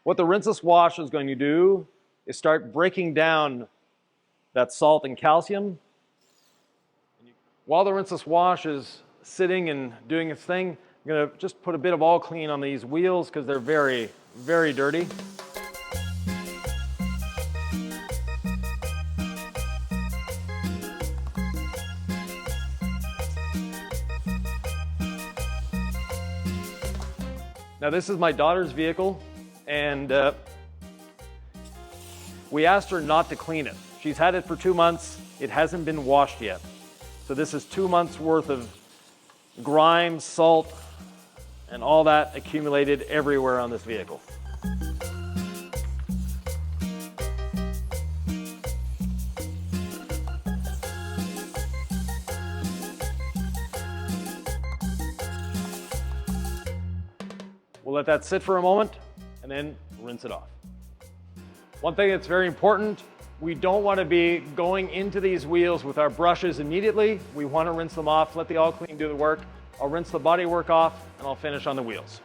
What the rinseless wash is going to do is start breaking down that salt and calcium. While the rinseless wash is sitting and doing its thing, I'm going to just put a bit of all clean on these wheels because they're very, very dirty. Now this is my daughter's vehicle, and we asked her not to clean it. She's had it for 2 months. It hasn't been washed yet. So this is 2 months worth of grime, salt, and all that accumulated everywhere on this vehicle. We'll let that sit for a moment and then rinse it off. One thing that's very important, we don't want to be going into these wheels with our brushes immediately. We want to rinse them off, let the all clean do the work. I'll rinse the bodywork off and I'll finish on the wheels.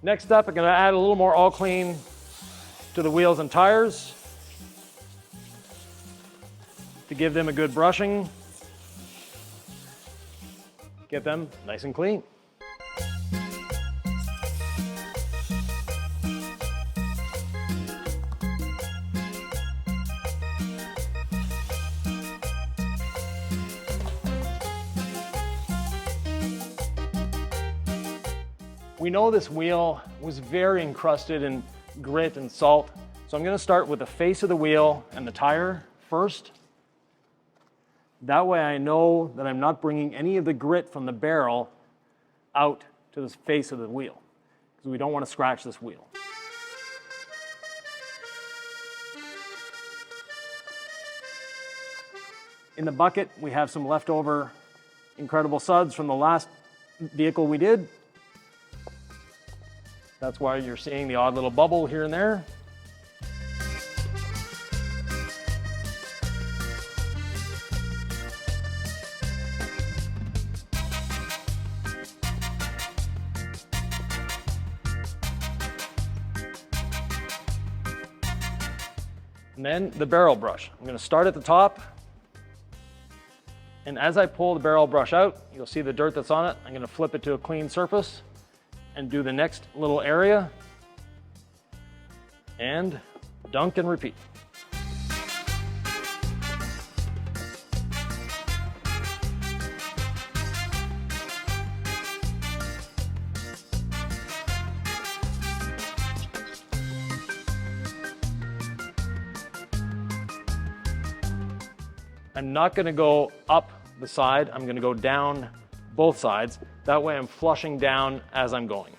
Next up, I'm going to add a little more all clean to the wheels and tires to give them a good brushing, get them nice and clean. We know this wheel was very encrusted in grit and salt, so I'm going to start with the face of the wheel and the tire first. That way I know that I'm not bringing any of the grit from the barrel out to the face of the wheel, because we don't want to scratch this wheel. In the bucket, we have some leftover incredible suds from the last vehicle we did. That's why you're seeing the odd little bubble here and there. And then the barrel brush. I'm going to start at the top. And as I pull the barrel brush out, you'll see the dirt that's on it. I'm going to flip it to a clean surface and do the next little area and dunk and repeat. I'm not going to go up the side, I'm going to go down both sides. That way I'm flushing down as I'm going.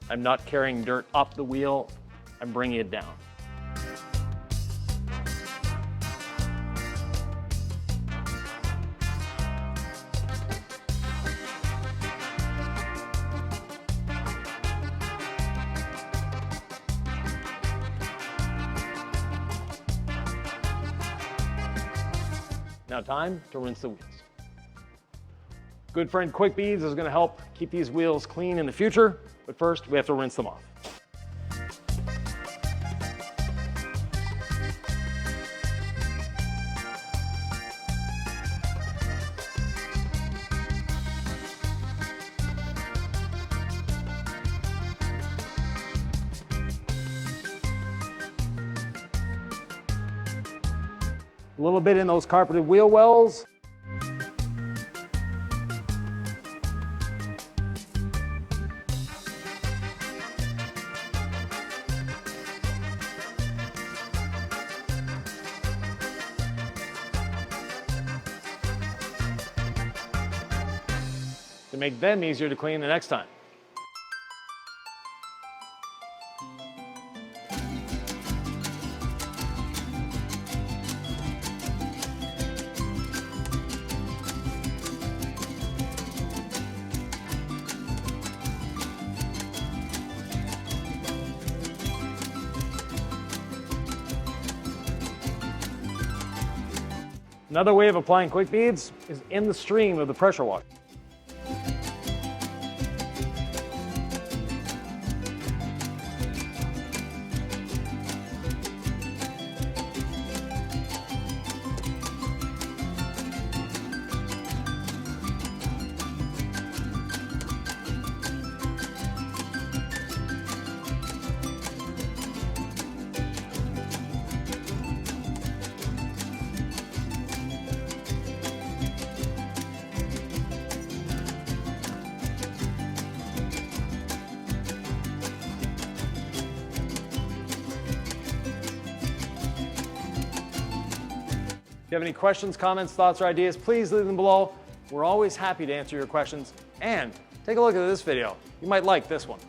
I'm not carrying dirt up the wheel, I'm bringing it down. Now time to rinse the wheels. Good friend Quick Beads is going to help keep these wheels clean in the future, but first we have to rinse them off. A little bit in those carpeted wheel wells. to make them easier to clean the next time. Another way of applying quick beads is in the stream of the pressure washer. If you have any questions, comments, thoughts, or ideas, please leave them below. We're always happy to answer your questions. And take a look at this video. You might like this one.